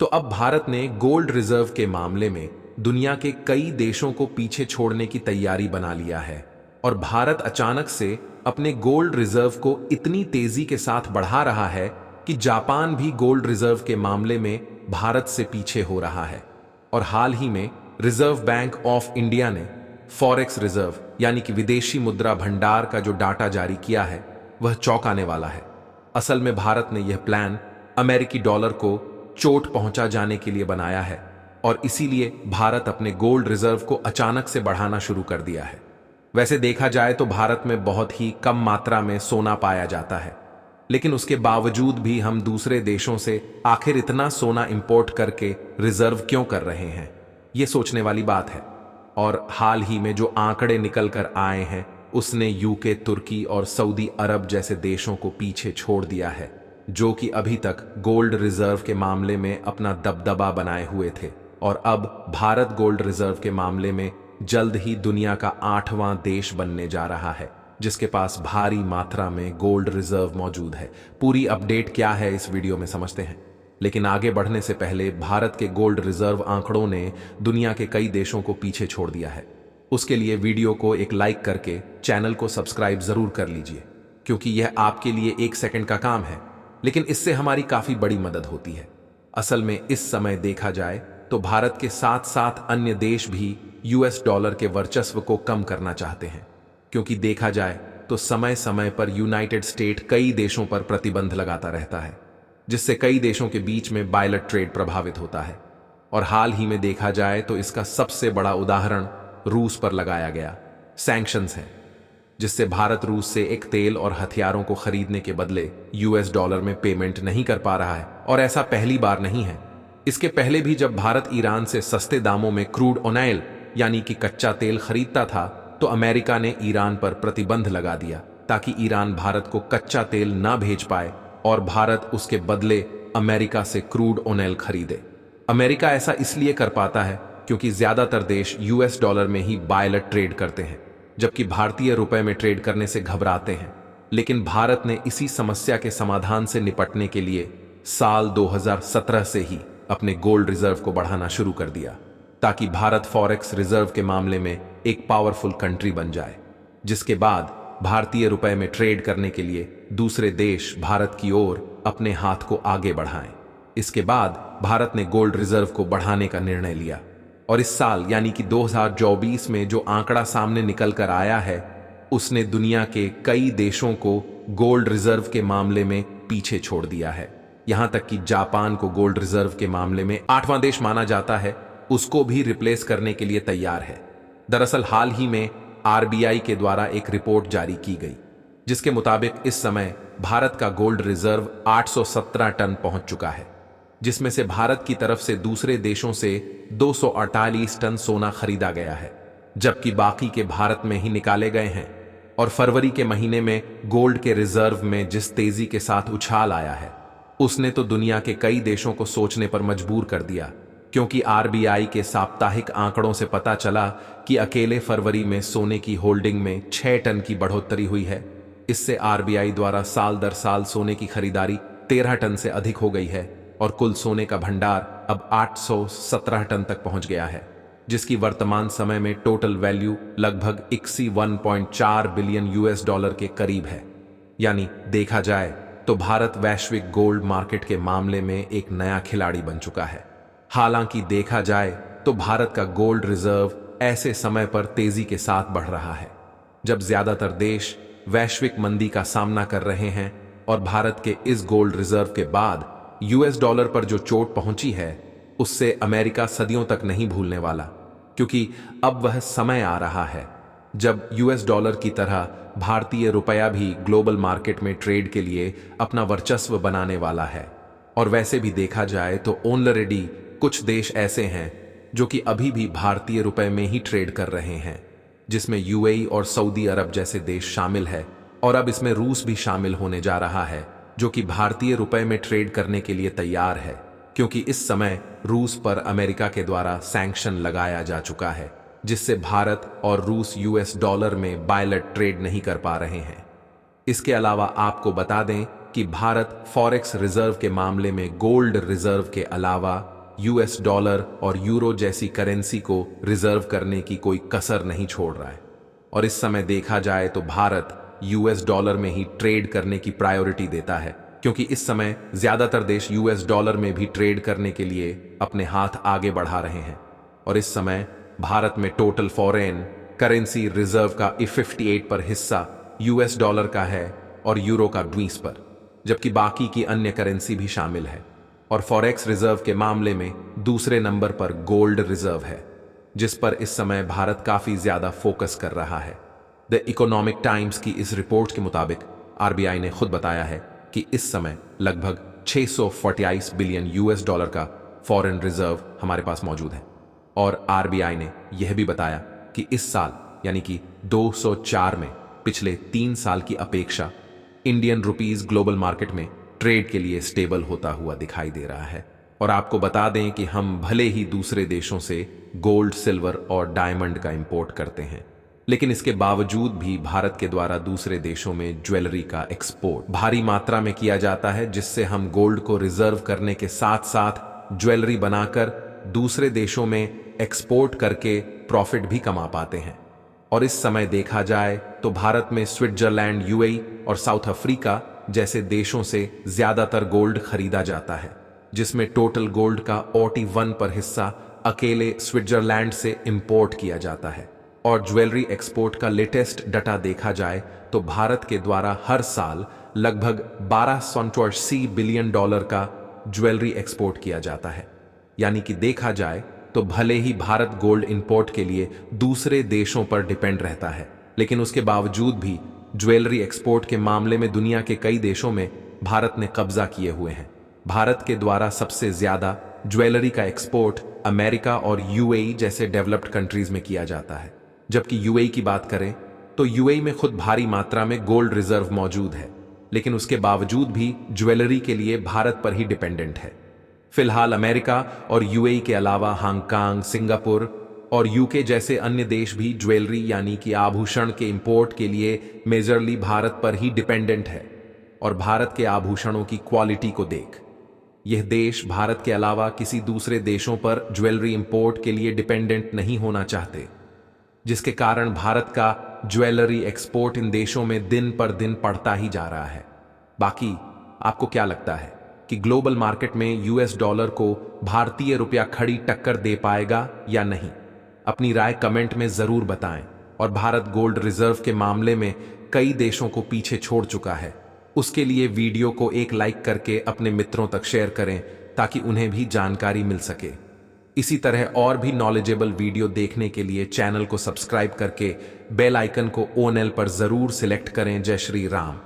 तो अब भारत ने गोल्ड रिजर्व के मामले में दुनिया के कई देशों को पीछे छोड़ने की तैयारी बना लिया है और भारत अचानक से अपने गोल्ड रिजर्व को इतनी तेजी के साथ बढ़ा रहा है कि जापान भी गोल्ड रिजर्व के मामले में भारत से पीछे हो रहा है। और हाल ही में रिजर्व बैंक ऑफ इंडिया ने फॉरेक्स रिजर्व यानी कि विदेशी मुद्रा भंडार का जो डाटा जारी किया है वह चौंकाने वाला है। असल में भारत ने यह प्लान अमेरिकी डॉलर को चोट पहुंचा जाने के लिए बनाया है और इसीलिए भारत अपने गोल्ड रिजर्व को अचानक से बढ़ाना शुरू कर दिया है। वैसे देखा जाए तो भारत में बहुत ही कम मात्रा में सोना पाया जाता है, लेकिन उसके बावजूद भी हम दूसरे देशों से आखिर इतना सोना इंपोर्ट करके रिजर्व क्यों कर रहे हैं, ये सोचने वाली बात है। और हाल ही में जो आंकड़े निकल कर आए हैं उसने यूके, तुर्की और सऊदी अरब जैसे देशों को पीछे छोड़ दिया है, जो कि अभी तक गोल्ड रिजर्व के मामले में अपना दबदबा बनाए हुए थे। और अब भारत गोल्ड रिजर्व के मामले में जल्द ही दुनिया का 8वां देश बनने जा रहा है जिसके पास भारी मात्रा में गोल्ड रिजर्व मौजूद है। पूरी अपडेट क्या है इस वीडियो में समझते हैं, लेकिन आगे बढ़ने से पहले भारत के गोल्ड रिजर्व आंकड़ों ने दुनिया के कई देशों को पीछे छोड़ दिया है। उसके लिए वीडियो को एक लाइक करके चैनल को सब्सक्राइब जरूर कर लीजिए, क्योंकि यह आपके लिए 1 सेकंड का काम है, लेकिन इससे हमारी काफी बड़ी मदद होती है। असल में इस समय देखा जाए तो भारत के साथ साथ अन्य देश भी यूएस डॉलर के वर्चस्व को कम करना चाहते हैं, क्योंकि देखा जाए तो समय समय पर यूनाइटेड स्टेट कई देशों पर प्रतिबंध लगाता रहता है, जिससे कई देशों के बीच में बायलर ट्रेड प्रभावित होता है। और हाल ही में देखा जाए तो इसका सबसे बड़ा उदाहरण रूस पर लगाया गया सैंक्शंस है, जिससे भारत रूस से एक तेल और हथियारों को खरीदने के बदले यूएस डॉलर में पेमेंट नहीं कर पा रहा है। और ऐसा पहली बार नहीं है, इसके पहले भी जब भारत ईरान से सस्ते दामों में क्रूड ऑयल यानी कि कच्चा तेल खरीदता था तो अमेरिका ने ईरान पर प्रतिबंध लगा दिया ताकि ईरान भारत को कच्चा तेल ना भेज पाए और भारत उसके बदले अमेरिका से क्रूड ऑयल खरीदे। अमेरिका ऐसा इसलिए कर पाता है क्योंकि ज्यादातर देश यूएस डॉलर में ही बायलर ट्रेड करते हैं, जबकि भारतीय रुपए में ट्रेड करने से घबराते हैं। लेकिन भारत ने इसी समस्या के समाधान से निपटने के लिए साल 2017 से ही अपने गोल्ड रिजर्व को बढ़ाना शुरू कर दिया, ताकि भारत फॉरेक्स रिजर्व के मामले में एक पावरफुल कंट्री बन जाए, जिसके बाद भारतीय रुपए में ट्रेड करने के लिए दूसरे देश भारत की ओर अपने हाथ को आगे बढ़ाएं। इसके बाद भारत ने गोल्ड रिजर्व को बढ़ाने का निर्णय लिया और इस साल यानी कि 2024 में जो आंकड़ा सामने निकल कर आया है उसने दुनिया के कई देशों को गोल्ड रिजर्व के मामले में पीछे छोड़ दिया है। यहां तक कि जापान को गोल्ड रिजर्व के मामले में 8वां देश माना जाता है, उसको भी रिप्लेस करने के लिए तैयार है। दरअसल हाल ही में आरबीआई के द्वारा एक रिपोर्ट जारी की गई जिसके मुताबिक इस समय भारत का गोल्ड रिजर्व 817 टन पहुंच चुका है, जिसमें से भारत की तरफ से दूसरे देशों से 248 टन सोना खरीदा गया है, जबकि बाकी के भारत में ही निकाले गए हैं। और फरवरी के महीने में गोल्ड के रिजर्व में जिस तेजी के साथ उछाल आया है उसने तो दुनिया के कई देशों को सोचने पर मजबूर कर दिया, क्योंकि आरबीआई के साप्ताहिक आंकड़ों से पता चला कि अकेले फरवरी में सोने की होल्डिंग में 6 टन की बढ़ोतरी हुई है। इससे आरबीआई द्वारा साल दर साल सोने की खरीदारी 13 टन से अधिक हो गई है और कुल सोने का भंडार अब 817 टन तक पहुंच गया है, जिसकी वर्तमान समय में टोटल वैल्यू लगभग 61.4 बिलियन यूएस डॉलर के करीब है। यानी देखा जाए तो भारत वैश्विक गोल्ड मार्केट के मामले में एक नया खिलाड़ी बन चुका है। हालांकि देखा जाए तो भारत का गोल्ड रिजर्व ऐसे समय पर तेजी के साथ बढ़ रहा है जब ज्यादातर देश वैश्विक मंदी का सामना कर रहे हैं और भारत के इस गोल्ड रिजर्व के बाद यूएस डॉलर पर जो चोट पहुंची है उससे अमेरिका सदियों तक नहीं भूलने वाला, क्योंकि अब वह समय आ रहा है जब यूएस डॉलर की तरह भारतीय रुपया भी ग्लोबल मार्केट में ट्रेड के लिए अपना वर्चस्व बनाने वाला है। और वैसे भी देखा जाए तो ऑलरेडी कुछ देश ऐसे हैं जो कि अभी भी भारतीय रुपए में ही ट्रेड कर रहे हैं, जिसमें यूएई और सऊदी अरब जैसे देश शामिल है। और अब इसमें रूस भी शामिल होने जा रहा है, जो कि भारतीय रुपए में ट्रेड करने के लिए तैयार है, क्योंकि इस समय रूस पर अमेरिका के द्वारा सैंक्शन लगाया जा चुका है, जिससे भारत और रूस यूएस डॉलर में बायलर ट्रेड नहीं कर पा रहे हैं। इसके अलावा आपको बता दें कि भारत फॉरेक्स रिजर्व के मामले में गोल्ड रिजर्व के अलावा यूएस डॉलर और यूरो जैसी करेंसी को रिजर्व करने की कोई कसर नहीं छोड़ रहा है। और इस समय देखा जाए तो भारत यूएस डॉलर में ही ट्रेड करने की प्रायोरिटी देता है, क्योंकि इस समय ज्यादातर देश यूएस डॉलर में भी ट्रेड करने के लिए अपने हाथ आगे बढ़ा रहे हैं। और इस समय भारत में टोटल फॉरेन करेंसी रिजर्व का 58 पर हिस्सा यूएस डॉलर का है और यूरो का 20 पर, जबकि बाकी की अन्य करेंसी भी शामिल है। और फॉरेक्स रिजर्व के मामले में दूसरे नंबर पर गोल्ड रिजर्व है, जिस पर इस समय भारत काफी ज्यादा फोकस कर रहा है। द इकोनॉमिक टाइम्स की इस रिपोर्ट के मुताबिक आरबीआई ने खुद बताया है कि इस समय लगभग 648 बिलियन यूएस डॉलर का फॉरेन रिजर्व हमारे पास मौजूद है। और आरबीआई ने यह भी बताया कि इस साल यानी कि 204 में पिछले 3 साल की अपेक्षा इंडियन रुपीस ग्लोबल मार्केट में ट्रेड के लिए स्टेबल होता हुआ दिखाई दे रहा है। और आपको बता दें कि हम भले ही दूसरे देशों से गोल्ड, सिल्वर और डायमंड का इंपोर्ट करते हैं, लेकिन इसके बावजूद भी भारत के द्वारा दूसरे देशों में ज्वेलरी का एक्सपोर्ट भारी मात्रा में किया जाता है, जिससे हम गोल्ड को रिजर्व करने के साथ साथ ज्वेलरी बनाकर दूसरे देशों में एक्सपोर्ट करके प्रॉफिट भी कमा पाते हैं। और इस समय देखा जाए तो भारत में स्विट्जरलैंड, यूएई और साउथ अफ्रीका जैसे देशों से ज्यादातर गोल्ड खरीदा जाता है, जिसमें टोटल गोल्ड का 41 पर हिस्सा अकेले स्विट्जरलैंड से इंपोर्ट किया जाता है। और ज्वेलरी एक्सपोर्ट का लेटेस्ट डाटा देखा जाए तो भारत के द्वारा हर साल लगभग 1280 बिलियन डॉलर का ज्वेलरी एक्सपोर्ट किया जाता है। यानी कि देखा जाए तो भले ही भारत गोल्ड इंपोर्ट के लिए दूसरे देशों पर डिपेंड रहता है, लेकिन उसके बावजूद भी ज्वेलरी एक्सपोर्ट के मामले में दुनिया के कई देशों में भारत ने कब्जा किए हुए हैं। भारत के द्वारा सबसे ज्यादा ज्वेलरी का एक्सपोर्ट अमेरिका और यूएई जैसे डेवलप्ड कंट्रीज में किया जाता है। जबकि यूएई की बात करें तो यूएई में खुद भारी मात्रा में गोल्ड रिजर्व मौजूद है, लेकिन उसके बावजूद भी ज्वेलरी के लिए भारत पर ही डिपेंडेंट है। फिलहाल अमेरिका और यूएई के अलावा हांगकांग, सिंगापुर और यूके जैसे अन्य देश भी ज्वेलरी यानी कि आभूषण के इंपोर्ट के लिए मेजरली भारत पर ही डिपेंडेंट है। और भारत के आभूषणों की क्वालिटी को देख यह देश भारत के अलावा किसी दूसरे देशों पर ज्वेलरी इंपोर्ट के लिए डिपेंडेंट नहीं होना चाहते, जिसके कारण भारत का ज्वेलरी एक्सपोर्ट इन देशों में दिन पर दिन बढ़ता ही जा रहा है। बाकी आपको क्या लगता है कि ग्लोबल मार्केट में यूएस डॉलर को भारतीय रुपया खड़ी टक्कर दे पाएगा या नहीं? अपनी राय कमेंट में जरूर बताएं। और भारत गोल्ड रिजर्व के मामले में कई देशों को पीछे छोड़ चुका है, उसके लिए वीडियो को एक लाइक करके अपने मित्रों तक शेयर करें ताकि उन्हें भी जानकारी मिल सके। इसी तरह और भी नॉलेजेबल वीडियो देखने के लिए चैनल को सब्सक्राइब करके बेल आइकन को ऑल पर जरूर सिलेक्ट करें। जय श्री राम।